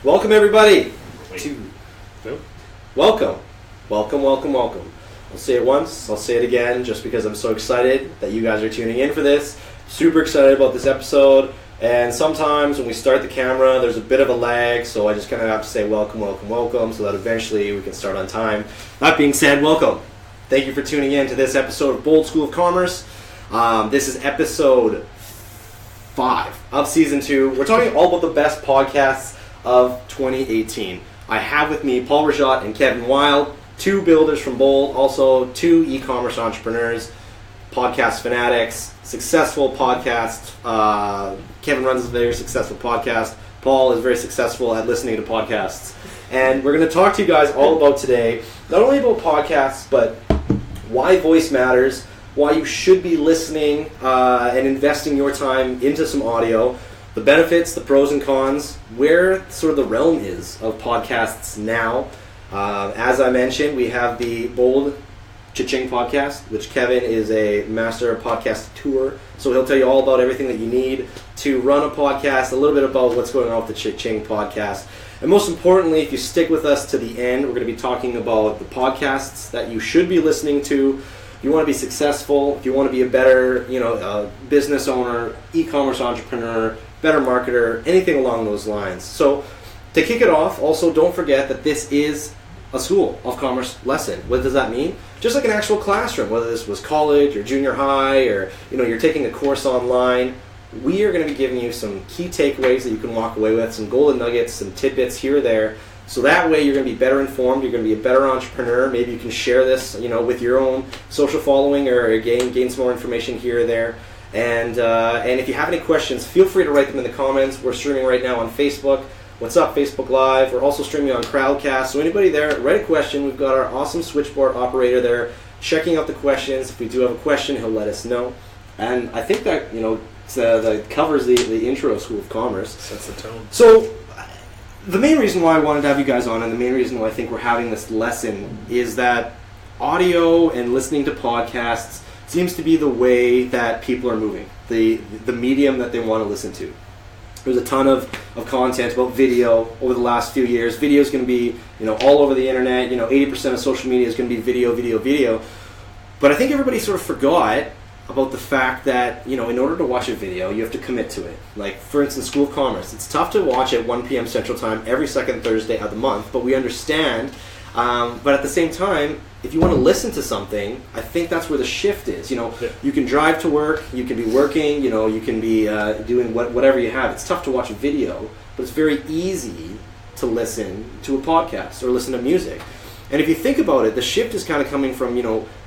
Welcome everybody Nope. Welcome. I'll say it once, I'll say it again, just because I'm so excited that you guys are tuning in for this. Super excited about this episode, and sometimes when we start the camera, there's a bit of a lag, so I just kind of have to say welcome, so that eventually we can start on time. That being said, welcome. Thank you for tuning in to this episode of Bold School of Commerce. This is episode 5 of season 2. We're talking all about the best podcasts of 2018. I have with me Paul Rajotte and Kevin Wild, 2 builders from Bold, also 2 e-commerce entrepreneurs, podcast fanatics, successful podcasts. Kevin runs a very successful podcast. Paul is very successful at listening to podcasts. And we're going to talk to you guys all about today, not only about podcasts, but why voice matters, why you should be listening and investing your time into some audio, the benefits, the pros and cons, where sort of the realm is of podcasts now. As I mentioned, we have the Bold CHING Podcast, which Kevin is a master podcast tour, so he'll tell you all about everything that you need to run a podcast, a little bit about what's going on with the CHING Podcast. And most importantly, if you stick with us to the end, we're going to be talking about the podcasts that you should be listening to. If you want to be successful, if you want to be a better, business owner, e-commerce entrepreneur, better marketer, anything along those lines. So to kick it off, also don't forget that this is a school of commerce lesson. What does that mean? Just like an actual classroom, whether this was college or junior high or you're taking a course online, we are going to be giving you some key takeaways that you can walk away with, some golden nuggets, some tidbits here or there. So that way you're going to be better informed, you're going to be a better entrepreneur. Maybe you can share this, with your own social following or gain some more information here or there. And if you have any questions, feel free to write them in the comments. We're streaming right now on Facebook. What's up, Facebook Live? We're also streaming on Crowdcast. So anybody there, write a question. We've got our awesome switchboard operator there checking out the questions. If we do have a question, he'll let us know. And I think that, that covers the intro of School of Commerce. Sets the tone. So the main reason why I wanted to have you guys on, and the main reason why I think we're having this lesson, is that audio and listening to podcasts seems to be the way that people are moving, the medium that they want to listen to. There's a ton of content about video over the last few years. Video is going to be all over the internet. 80% of social media is going to be video. But I think everybody sort of forgot about the fact that in order to watch a video, you have to commit to it. Like, for instance, School of Commerce. It's tough to watch at 1 p.m. Central Time every second Thursday of the month, but we understand. But at the same time, if you want to listen to something, I think that's where the shift is. You can drive to work, you can be working, you can be doing whatever you have. It's tough to watch a video, but it's very easy to listen to a podcast or listen to music. And if you think about it, the shift is kind of coming from,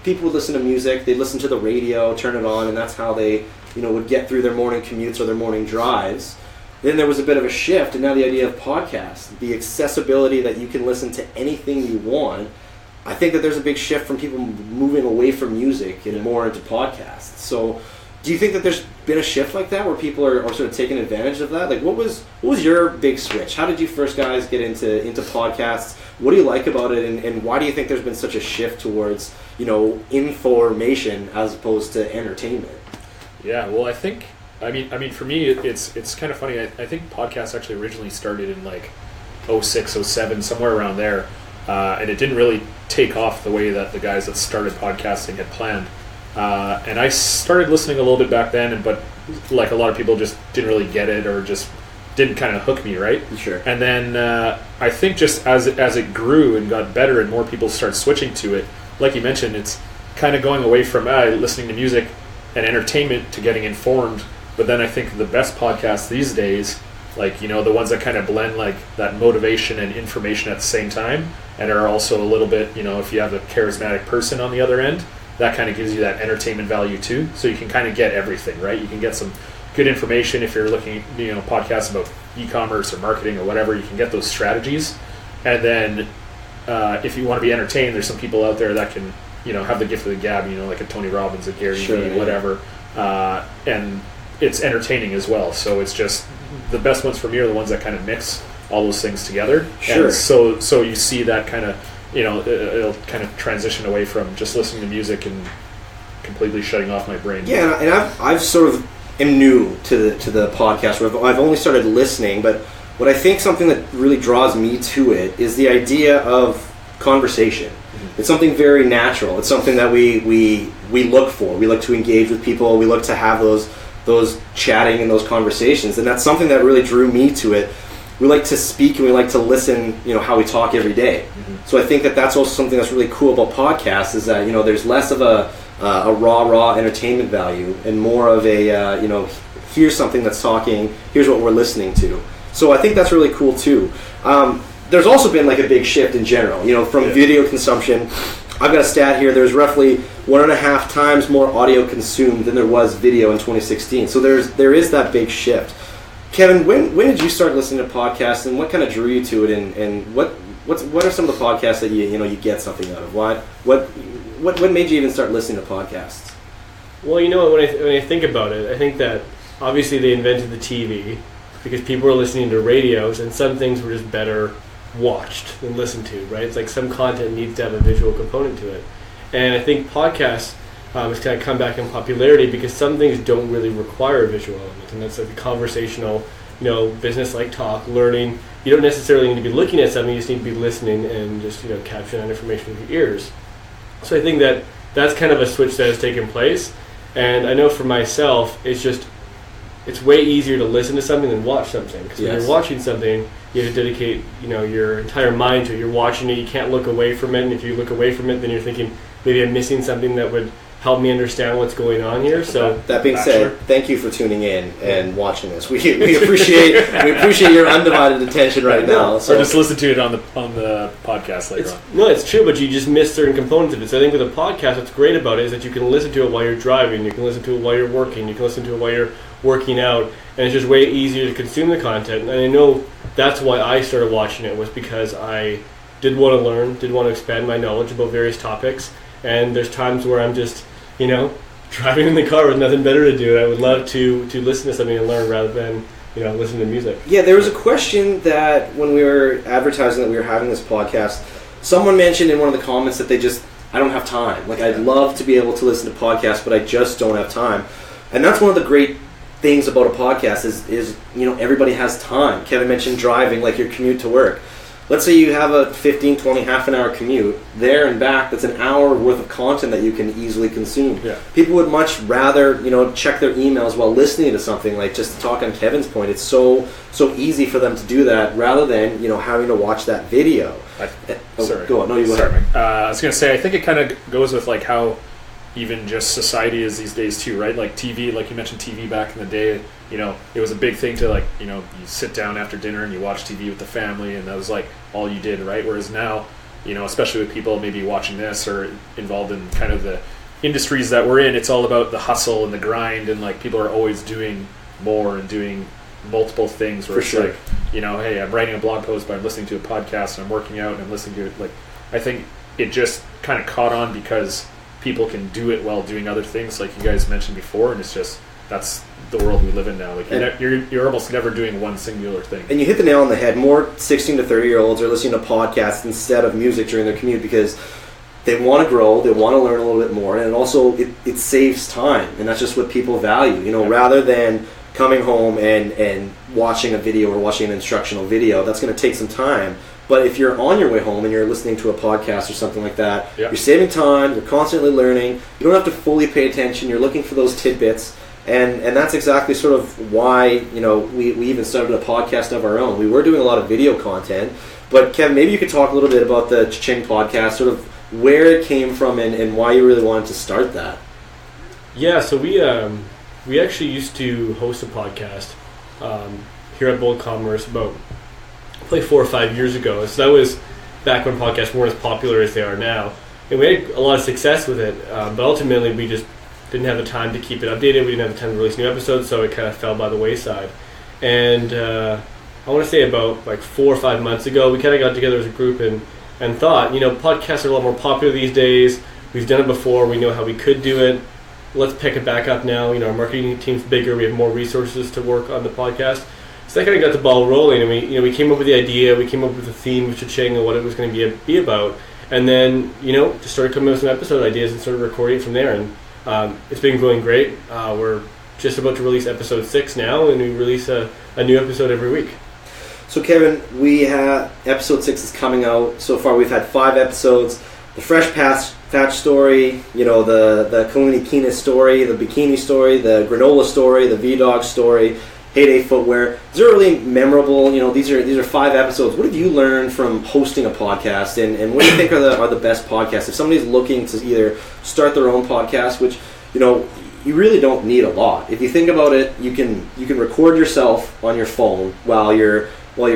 people would listen to music, they'd listen to the radio, turn it on, and that's how they, would get through their morning commutes or their morning drives. Then there was a bit of a shift, and now the idea of podcasts, the accessibility that you can listen to anything you want. I think that there's a big shift from people moving away from music and more into podcasts. So do you think that there's been a shift like that where people are sort of taking advantage of that? Like, what was your big switch? How did you first guys get into podcasts? What do you like about it, and why do you think there's been such a shift towards, information as opposed to entertainment? Yeah, well, I think, for me, it's kind of funny. I think podcasts actually originally started in like 06, 07, somewhere around there. And it didn't really take off the way that the guys that started podcasting had planned. And I started listening a little bit back then, but like a lot of people just didn't really get it or just didn't kind of hook me, right? Sure. And then I think just as it grew and got better and more people started switching to it, like you mentioned, it's kind of going away from listening to music and entertainment to getting informed. But then I think the best podcasts these days, like, the ones that kind of blend like that motivation and information at the same time and are also a little bit, if you have a charismatic person on the other end, that kind of gives you that entertainment value too. So you can kind of get everything, right? You can get some good information if you're looking, podcasts about e-commerce or marketing or whatever. You can get those strategies. And then if you want to be entertained, there's some people out there that can, have the gift of the gab, like a Tony Robbins, a Gary Vee, whatever. And it's entertaining as well. So it's just the best ones for me are the ones that kind of mix all those things together. Sure. And so you see that kind of, it'll kind of transition away from just listening to music and completely shutting off my brain. Yeah, and I've sort of am new to the podcast. I've only started listening, but what I think something that really draws me to it is the idea of conversation. It's something very natural. It's something that we look for. We look to engage with people. We look to have those chatting and those conversations, and that's something that really drew me to it. We like to speak and we like to listen, how we talk every day. So I think that that's also something that's really cool about podcasts is that, there's less of a raw entertainment value and more of a, here's something that's talking, here's what we're listening to. So I think that's really cool too. There's also been like a big shift in general, from video consumption. I've got a stat here. There's roughly 1.5 times more audio consumed than there was video in 2016. So there is that big shift. Kevin, when did you start listening to podcasts, and what kind of drew you to it, and what are some of the podcasts that you get something out of? What made you even start listening to podcasts? Well, when I think about it, I think that obviously they invented the TV because people were listening to radios, and some things were just better watched than listened to, right? It's like some content needs to have a visual component to it. And I think podcasts has kind of come back in popularity because some things don't really require a visual element, and that's like a conversational, business-like talk, learning. You don't necessarily need to be looking at something, you just need to be listening and just, capturing that information with your ears. So I think that that's kind of a switch that has taken place, and I know for myself, it's way easier to listen to something than watch something, because when you're watching something, you have to dedicate, your entire mind to it. You're watching it, you can't look away from it, and if you look away from it, then you're thinking, maybe I'm missing something that would help me understand what's going on here. So that being said, thank you for tuning in and watching this. We appreciate your undivided attention right now. So. Or just listen to it on the podcast later on. No, it's true, but you just miss certain components of it. So I think with a podcast, what's great about it is that you can listen to it while you're driving, you can listen to it while you're working, you can listen to it while you're working out, and it's just way easier to consume the content. And I know that's why I started watching it, was because I did want to learn, did want to expand my knowledge about various topics, and there's times where I'm just driving in the car with nothing better to do. I would love to listen to something and learn rather than, listen to music. Yeah, there was a question that when we were advertising that we were having this podcast, someone mentioned in one of the comments that I don't have time. Like, I'd love to be able to listen to podcasts, but I just don't have time. And that's one of the great things about a podcast is everybody has time. Kevin mentioned driving, like your commute to work. Let's say you have a 15, 20, half an hour commute there and back. That's an hour worth of content that you can easily consume. Yeah. People would much rather, check their emails while listening to something. Like, just to talk on Kevin's point, it's so easy for them to do that rather than, having to watch that video. Sorry. Go on. No, you go ahead. I was going to say, I think it kind of goes with like how even just society is these days too, right? Like TV, like you mentioned TV back in the day, it was a big thing to like, you sit down after dinner and you watch TV with the family, and that was like all you did, right? Whereas now, especially with people maybe watching this or involved in kind of the industries that we're in, it's all about the hustle and the grind, and like people are always doing more and doing multiple things where it's like, hey, I'm writing a blog post, but I'm listening to a podcast, and I'm working out and I'm listening to it. Like, I think it just kind of caught on because people can do it while doing other things, like you guys mentioned before, and it's just, that's the world we live in now. Like, you're almost never doing one singular thing. And you hit the nail on the head. More 16 to 30-year-olds are listening to podcasts instead of music during their commute because they want to grow, they want to learn a little bit more, and also it saves time, and that's just what people value. Rather than coming home and watching a video or watching an instructional video, that's going to take some time. But if you're on your way home and you're listening to a podcast or something like that, you're saving time, you're constantly learning, you don't have to fully pay attention, you're looking for those tidbits, and that's exactly sort of why, we even started a podcast of our own. We were doing a lot of video content, but Kevin, maybe you could talk a little bit about the CHING Podcast, sort of where it came from and why you really wanted to start that. Yeah, so we actually used to host a podcast here at eCommerce about probably 4 or 5 years ago. So that was back when podcasts weren't as popular as they are now. And we had a lot of success with it, but ultimately we just didn't have the time to keep it updated. We didn't have the time to release new episodes, so it kind of fell by the wayside. And I want to say about like 4 or 5 months ago, we kind of got together as a group and thought, podcasts are a lot more popular these days. We've done it before. We know how we could do it. Let's pick it back up now. Our marketing team's bigger. We have more resources to work on the podcast. So that kind of got the ball rolling, and we came up with the idea, we came up with the theme of CHING and what it was going to be about, and then just started coming up with some episode ideas and started recording from there, and it's been going great. We're just about to release episode 6 now, and we release a new episode every week. So Kevin, we have episode 6 is coming out. So far we've had 5 episodes. The Fresh Patch story, the Kalini Kina story, the bikini story, the granola story, the V-Dog story, Heyday Footwear. These are really memorable. These are 5 episodes. What have you learned from hosting a podcast, and what do you think are the best podcasts? If somebody's looking to either start their own podcast, which you really don't need a lot. If you think about it, you can record yourself on your phone while you're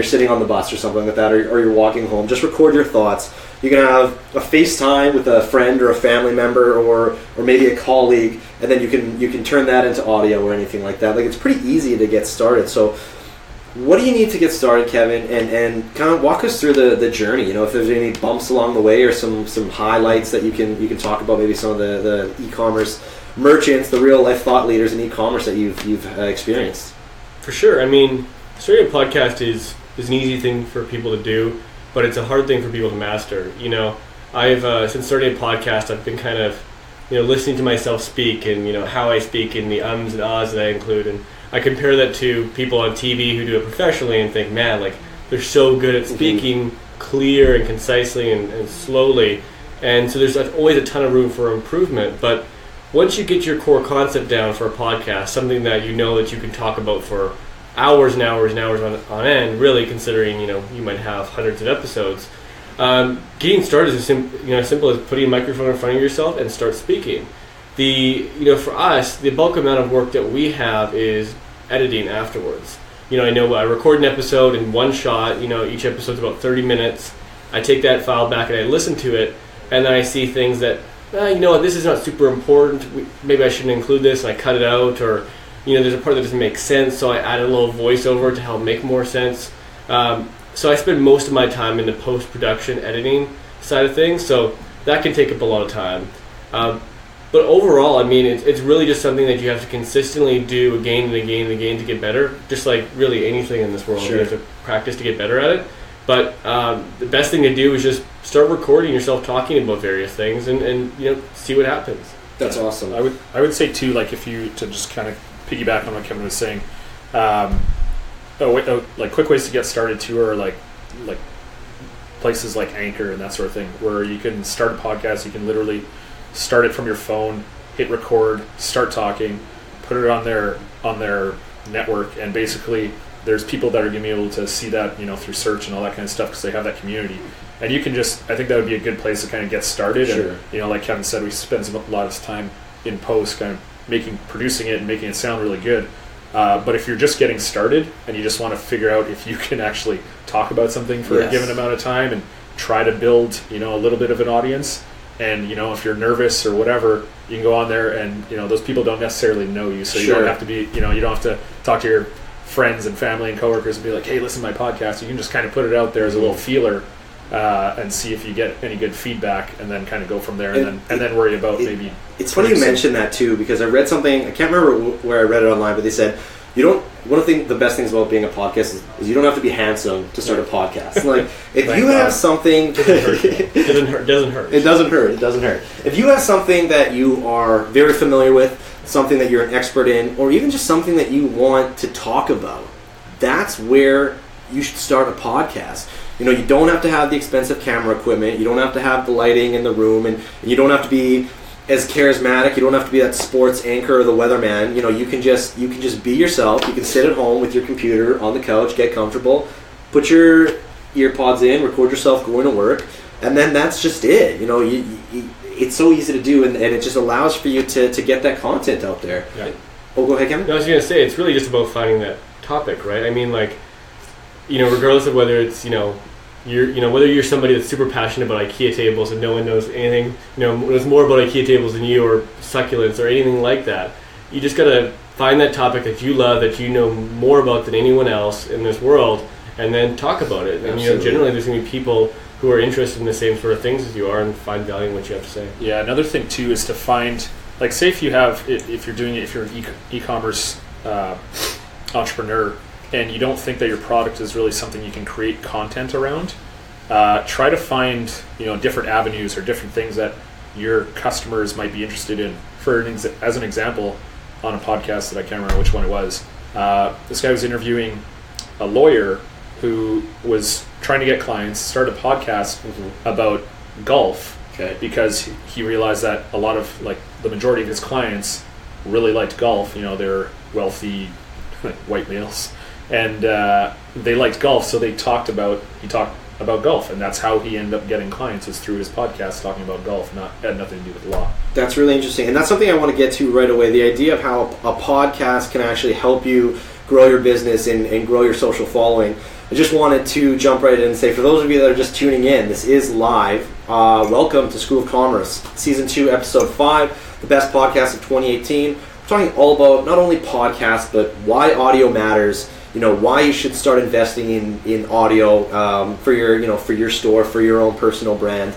sitting on the bus or something like that, or you're walking home. Just record your thoughts. You can have a FaceTime with a friend or a family member or maybe a colleague, and then you can turn that into audio or anything like that. Like, it's pretty easy to get started. So what do you need to get started, Kevin? And kind of walk us through the journey. If there's any bumps along the way or some highlights that you can talk about, maybe some of the e-commerce merchants, the real life thought leaders in e-commerce that you've experienced. For sure. I mean, starting a podcast is an easy thing for people to do, but it's a hard thing for people to master. I've since starting a podcast, I've been kind of listening to myself speak and how I speak and the ums and ahs that I include, and I compare that to people on TV who do it professionally and think, man, like, they're so good at speaking clear and concisely and slowly, and so there's always a ton of room for improvement. But once you get your core concept down for a podcast, something that that you can talk about for hours and hours and hours on end, really, considering you might have hundreds of episodes, getting started is as simple as putting a microphone in front of yourself and start speaking. For us, the bulk amount of work that we have is editing afterwards. I know I record an episode in one shot. Each episode's about 30 minutes. I take that file back and I listen to it, and then I see things that this is not super important. Maybe I shouldn't include this, and I cut it out, or there's a part that doesn't make sense, so I add a little voiceover to help make more sense. So I spend most of my time in the post-production editing side of things, so that can take up a lot of time. But overall, I mean, it's really just something that you have to consistently do again and again and again to get better, just like really anything in this world. Sure. You have to practice to get better at it. But the best thing to do is just start recording yourself talking about various things and see what happens. That's awesome. I would say too, like, if you to just kind of piggyback on what Kevin was saying, like quick ways to get started too are like places like Anchor and that sort of thing, where you can start a podcast. You can literally start it from your phone, hit record, start talking, put it on their network, and basically there's people that are going to be able to see that through search and all that kind of stuff because they have that community. And you can I think that would be a good place to kind of get started. Sure. And like Kevin said, we spend a lot of time in post kind of producing it and making it sound really good. But if you're just getting started and you just want to figure out if you can actually talk about something for a given amount of time and try to build a little bit of an audience, and if you're nervous or whatever, you can go on there and those people don't necessarily know you, so you don't have to be you don't have to talk to your friends and family and coworkers and be like, hey, listen to my podcast. You can just kind of put it out there as a little feeler and see if you get any good feedback, and then kind of go from there, and then worry about maybe. It's funny you mention that too, because I read something, I can't remember where I read it online, but they said one of the best things about being a podcast is you don't have to be handsome to start a podcast. Like, if you have something, it doesn't hurt. It doesn't hurt. If you have something that you are very familiar with, something that you're an expert in, or even just something that you want to talk about, that's where you should start a podcast. You don't have to have the expensive camera equipment. You don't have to have the lighting in the room, and you don't have to be as charismatic. You don't have to be that sports anchor or the weatherman. You can just be yourself. You can sit at home with your computer on the couch, get comfortable, put your earpods in, record yourself going to work, and then that's just it. It's so easy to do, and it just allows for you to get that content out there. Yeah. Oh, go ahead, Kevin. No, I was going to say, it's really just about finding that topic, right? I mean, like, regardless of whether it's whether you're somebody that's super passionate about IKEA tables and no one knows anything, knows more about IKEA tables than you, or succulents or anything like that, you just gotta find that topic that you love, that you know more about than anyone else in this world, and then talk about it. And generally there's gonna be people who are interested in the same sort of things as you are and find value in what you have to say. Yeah, another thing too is to find, like, say if you're an e-commerce entrepreneur, and you don't think that your product is really something you can create content around, try to find different avenues or different things that your customers might be interested in. As an example, on a podcast that I can't remember which one it was, this guy was interviewing a lawyer who was trying to get clients, started a podcast about golf. Okay. Because he realized that a lot of, like, the majority of his clients really liked golf. You know, they're wealthy white males, and they liked golf, so he talked about golf, and that's how he ended up getting clients, was through his podcast talking about golf. Had nothing to do with law. That's really interesting, and that's something I want to get to right away. The idea of how a podcast can actually help you grow your business and grow your social following. I just wanted to jump right in and say, for those of you that are just tuning in, this is live. Welcome to School of Commerce, Season 2, Episode 5, the best podcast of 2018. We're talking all about not only podcasts, but why audio matters, why you should start investing in audio for your store, for your own personal brand.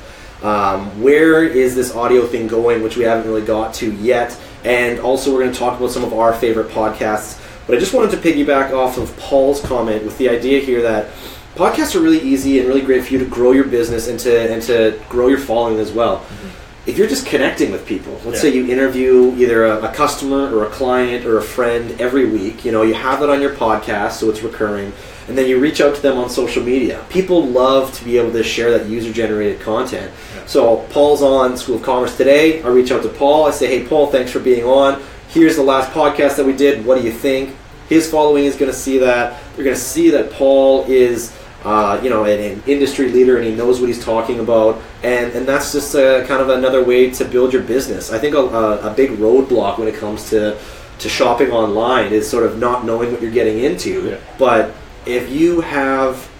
Where is this audio thing going, which we haven't really got to yet. And also we're going to talk about some of our favorite podcasts. But I just wanted to piggyback off of Paul's comment with the idea here that podcasts are really easy and really great for you to grow your business and to grow your following as well. Mm-hmm. If you're just connecting with people, let's say you interview either a customer or a client or a friend every week, you have that on your podcast, so it's recurring, and then you reach out to them on social media. People love to be able to share that user-generated content. Yeah. So Paul's on School of Commerce today. I reach out to Paul. I say, hey, Paul, thanks for being on. Here's the last podcast that we did. What do you think? His following is going to see that. They're going to see that Paul is, an industry leader and he knows what he's talking about. And that's just kind of another way to build your business. I think a big roadblock when it comes to shopping online is sort of not knowing what you're getting into. Yeah. But if you have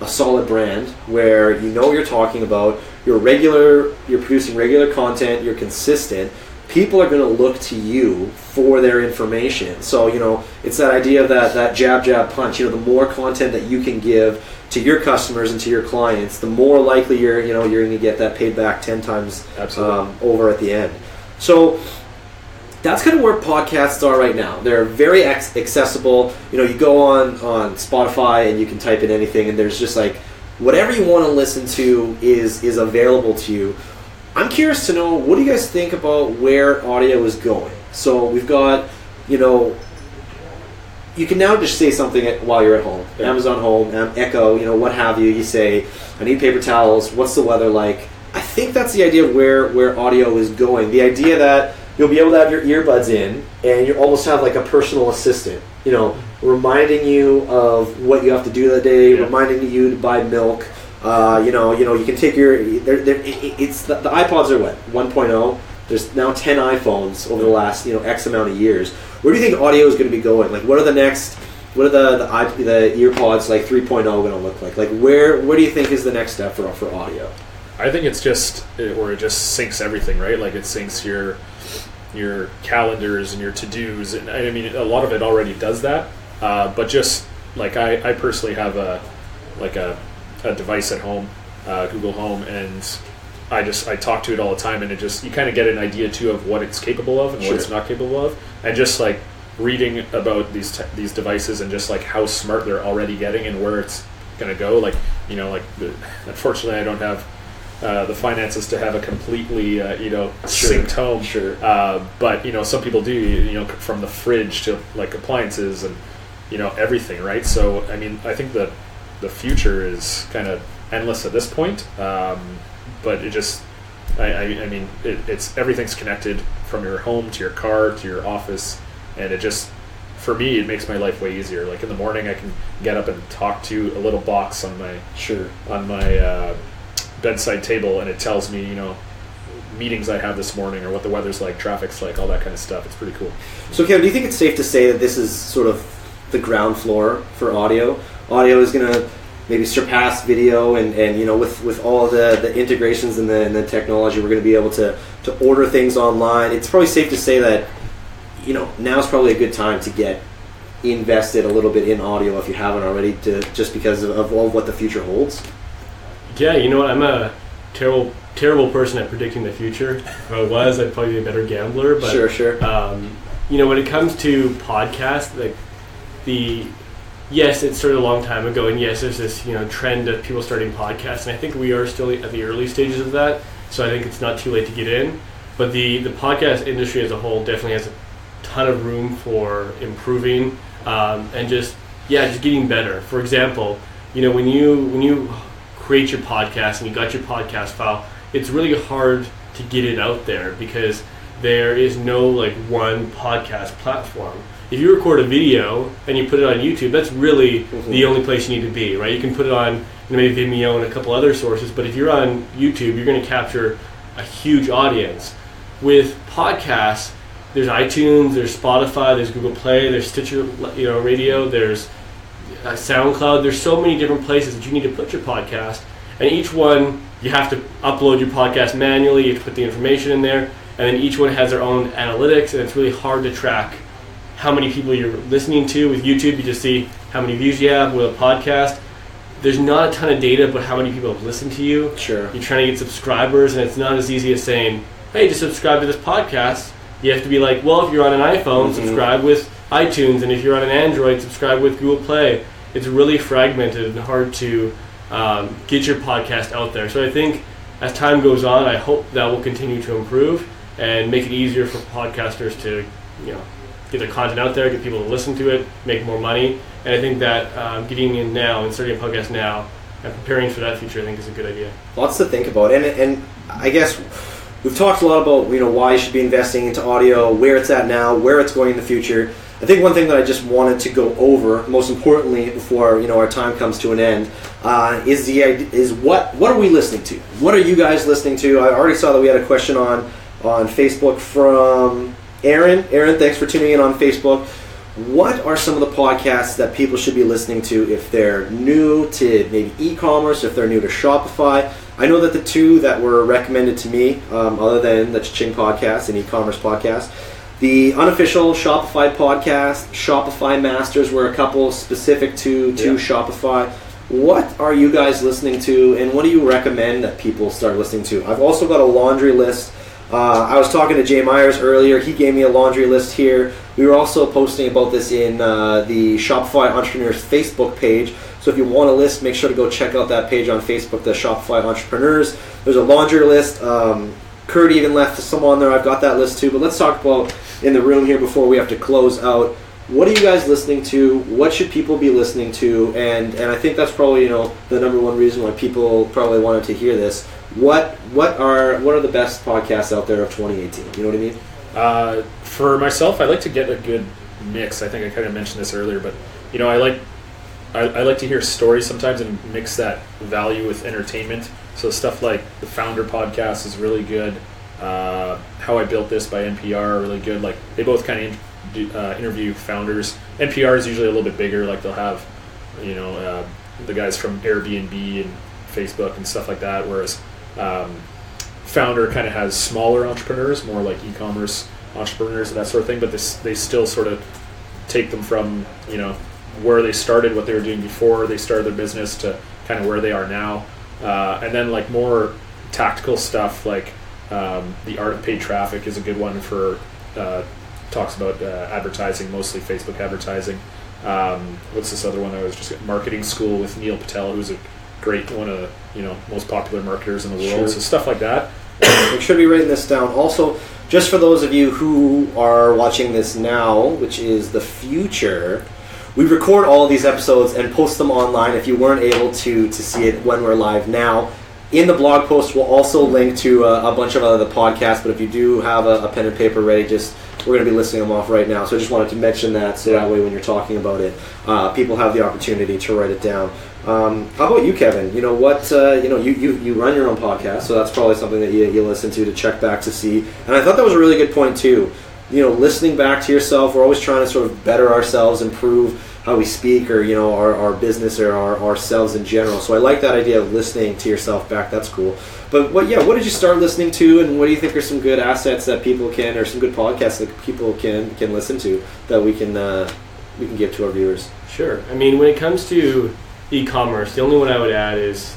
a solid brand where you know what you're talking about, you're producing regular content, you're consistent, people are going to look to you for their information. So, it's that idea of that jab, jab, punch. The more content that you can give to your customers and to your clients, the more likely you're going to get that paid back 10 times over at the end. So that's kind of where podcasts are right now. They're very accessible. You go on Spotify and you can type in anything, and there's just like whatever you want to listen to is available to you. I'm curious to know, what do you guys think about where audio is going? So we've got, you can now just say something while you're at home. Yeah. Amazon Home, Echo, what have you. You say, I need paper towels. What's the weather like? I think that's the idea of where audio is going. The idea that you'll be able to have your earbuds in and you almost have like a personal assistant, reminding you of what you have to do that day, reminding you to buy milk. You can take it's the iPods are what, 1.0? There's now 10 iPhones over the last, X amount of years. Where do you think audio is going to be going? Like, what are the earpods like 3.0 going to look like? Like, where do you think is the next step for audio? I think it's just where it just syncs everything, right? Like, it syncs your calendars and your to-dos, and I mean, a lot of it already does that. But just like I personally have a device at home, Google Home, and I talk to it all the time, and you kind of get an idea too of what it's capable of and what it's not capable of, and just like reading about these devices and just like how smart they're already getting and where it's going to go. Like, unfortunately I don't have the finances to have a completely synced home. Sure. But some people do. From the fridge to like appliances and everything, right? So I mean, I think the future is kind of endless at this point, but it just, I mean, it's everything's connected from your home to your car to your office, and it just, for me, it makes my life way easier. Like in the morning, I can get up and talk to a little box on my bedside table, and it tells me, meetings I have this morning or what the weather's like, traffic's like, all that kind of stuff. It's pretty cool. So Kevin, do you think it's safe to say that this is sort of the ground floor for audio? Audio is going to maybe surpass video, and with all the integrations and the technology, we're going to be able to order things online. It's probably safe to say that now's probably a good time to get invested a little bit in audio if you haven't already, just because of what the future holds. Yeah, I'm a terrible person at predicting the future. If I was, I'd probably be a better gambler. But sure. When it comes to podcasts, like yes, it started a long time ago, and yes, there's this trend of people starting podcasts, and I think we are still at the early stages of that. So I think it's not too late to get in. But the podcast industry as a whole definitely has a ton of room for improving, and just just getting better. For example, when you create your podcast and you got your podcast file, it's really hard to get it out there because there is no like one podcast platform. If you record a video and you put it on YouTube, that's really the only place you need to be, right? You can put it on maybe Vimeo and a couple other sources, but if you're on YouTube, you're going to capture a huge audience. With podcasts, there's iTunes, there's Spotify, there's Google Play, there's Stitcher, Radio, there's SoundCloud. There's so many different places that you need to put your podcast, and each one you have to upload your podcast manually. You have to put the information in there, and then each one has their own analytics, and it's really hard to track how many people you're listening to. With YouTube, you just see how many views you have. With a podcast, there's not a ton of data about how many people have listened to you. Sure. You're trying to get subscribers, and it's not as easy as saying, hey, just subscribe to this podcast. You have to be like, well, if you're on an iPhone, subscribe with iTunes, and if you're on an Android, subscribe with Google Play. It's really fragmented and hard to get your podcast out there. So I think as time goes on, I hope that will continue to improve and make it easier for podcasters to, get their content out there, get people to listen to it, make more money. And I think that getting in now and starting a podcast now and preparing for that future, I think is a good idea. Lots to think about, and I guess we've talked a lot about why you should be investing into audio, where it's at now, where it's going in the future. I think one thing that I just wanted to go over, most importantly, before our time comes to an end, is what are we listening to? What are you guys listening to? I already saw that we had a question on Facebook from Aaron. Aaron, thanks for tuning in on Facebook. What are some of the podcasts that people should be listening to if they're new to maybe e-commerce, if they're new to Shopify? I know that the two that were recommended to me, other than the CHING Podcast and eCommerce Podcast, the unofficial Shopify podcast, Shopify Masters were a couple specific to Shopify. What are you guys listening to, and what do you recommend that people start listening to? I've also got a laundry list. I was talking to Jay Myers earlier. He gave me a laundry list here. We were also posting about this in the Shopify Entrepreneurs Facebook page. So if you want a list, make sure to go check out that page on Facebook, the Shopify Entrepreneurs. There's a laundry list. Kurt even left some on there. I've got that list too. But let's talk about in the room here before we have to close out. What are you guys listening to? What should people be listening to? And I think that's probably the number one reason why people probably wanted to hear this. What are the best podcasts out there of 2018? You know what I mean? For myself, I like to get a good mix. I think I kind of mentioned this earlier, but I like to hear stories sometimes and mix that value with entertainment. So stuff like the Founder Podcast is really good. How I Built This by NPR are really good. Like they both kind of interview founders. NPR is usually a little bit bigger. Like they'll have the guys from Airbnb and Facebook and stuff like that. Whereas Founder kind of has smaller entrepreneurs, more like e-commerce entrepreneurs and that sort of thing. But they still sort of take them from where they started, what they were doing before they started their business, to kind of where they are now. And then like more tactical stuff like The Art of Paid Traffic is a good one for talks about advertising, mostly Facebook advertising. What's this other one? I was just at Marketing School with Neil Patel, who's a great one of the most popular marketers in the world. Sure. So stuff like that. We should be writing this down. Also, just for those of you who are watching this now, which is the future, we record all of these episodes and post them online if you weren't able to see it when we're live now. In the blog post, we'll also link to a bunch of other podcasts, but if you do have a pen and paper ready, we're going to be listing them off right now. So I just wanted to mention that, so that way when you're talking about it, people have the opportunity to write it down. How about you, Kevin? You run your own podcast, so that's probably something that you listen to check back to see. And I thought that was a really good point too. Listening back to yourself, we're always trying to sort of better ourselves, improve how we speak, or our business, or ourselves in general. So I like that idea of listening to yourself back. That's cool. But what did you start listening to, and what do you think are some good assets that people can, or some good podcasts that people can listen to that we can give to our viewers? Sure. I mean, when it comes to e-commerce, the only one I would add is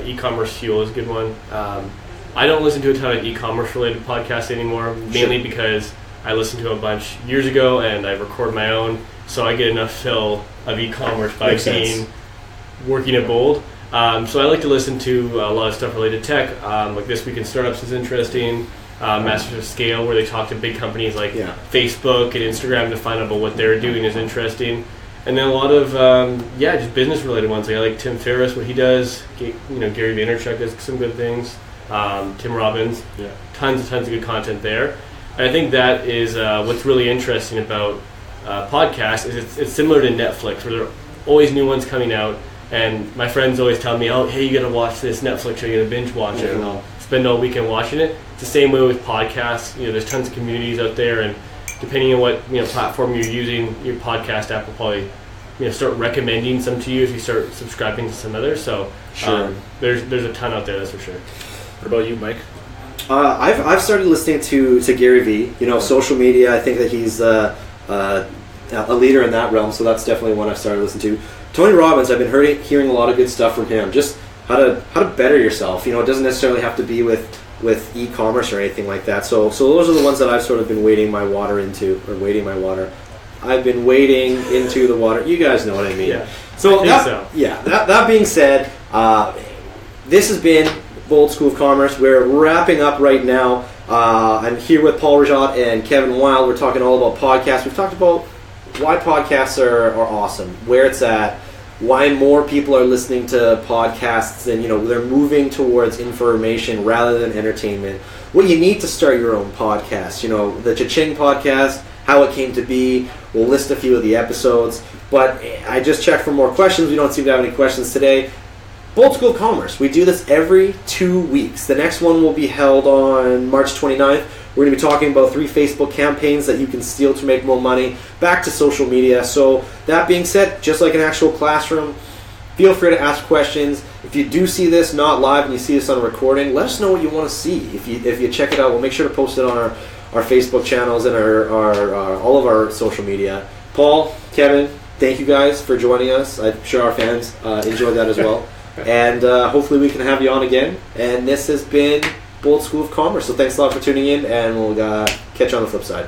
e-commerce Fuel is a good one. I don't listen to a ton of e-commerce related podcasts anymore, mainly because I listened to a bunch years ago and I record my own. So I get enough fill of e-commerce by working at Bold. So I like to listen to a lot of stuff related to tech. Like This Week in Startups is interesting. Masters of Scale, where they talk to big companies like Facebook and Instagram to find out about what they're doing, is interesting. And then a lot of just business related ones. Like I like Tim Ferriss, what he does. Gary Vaynerchuk does some good things. Tim Robbins, tons of good content there. And I think that is what's really interesting about podcasts. Is it's similar to Netflix, where there are always new ones coming out. And my friends always tell me, "Oh, hey, you got to watch this Netflix show. You got to binge watch it." And I'll spend all weekend watching it. It's the same way with podcasts. There's tons of communities out there, and depending on what platform you're using, your podcast app will probably start recommending some to you if you start subscribing to some others. So there's a ton out there, that's for sure. What about you, Mike? I've started listening to Gary Vee. Social media. I think that he's a leader in that realm, so that's definitely one I've started listening to. Tony Robbins, I've been hearing a lot of good stuff from him. Just how to better yourself. It doesn't necessarily have to be with e-commerce or anything like that. So those are the ones that I've sort of been wading my water into, or wading my water. I've been wading into the water. You guys know what I mean. Yeah. So that being said, this has been Bold School of Commerce. We're wrapping up right now. I'm here with Paul Rajotte and Kevin Wild. We're talking all about podcasts. We've talked about why podcasts are awesome, where it's at, why more people are listening to podcasts, and they're moving towards information rather than entertainment. What you need to start your own podcast. The CHING Podcast, how it came to be. We'll list a few of the episodes, but I just checked for more questions. We don't seem to have any questions today. Bold School of Commerce. We do this every 2 weeks. The next one will be held on March 29th. We're going to be talking about 3 Facebook campaigns that you can steal to make more money, back to social media. So that being said, just like an actual classroom, feel free to ask questions. If you do see this not live and you see this on a recording, let us know what you want to see. If you check it out, we'll make sure to post it on our Facebook channels and our all of our social media. Paul, Kevin, thank you guys for joining us. I'm sure our fans enjoyed that as well. And hopefully we can have you on again. And this has been Bold School of Commerce. So thanks a lot for tuning in, and we'll catch you on the flip side.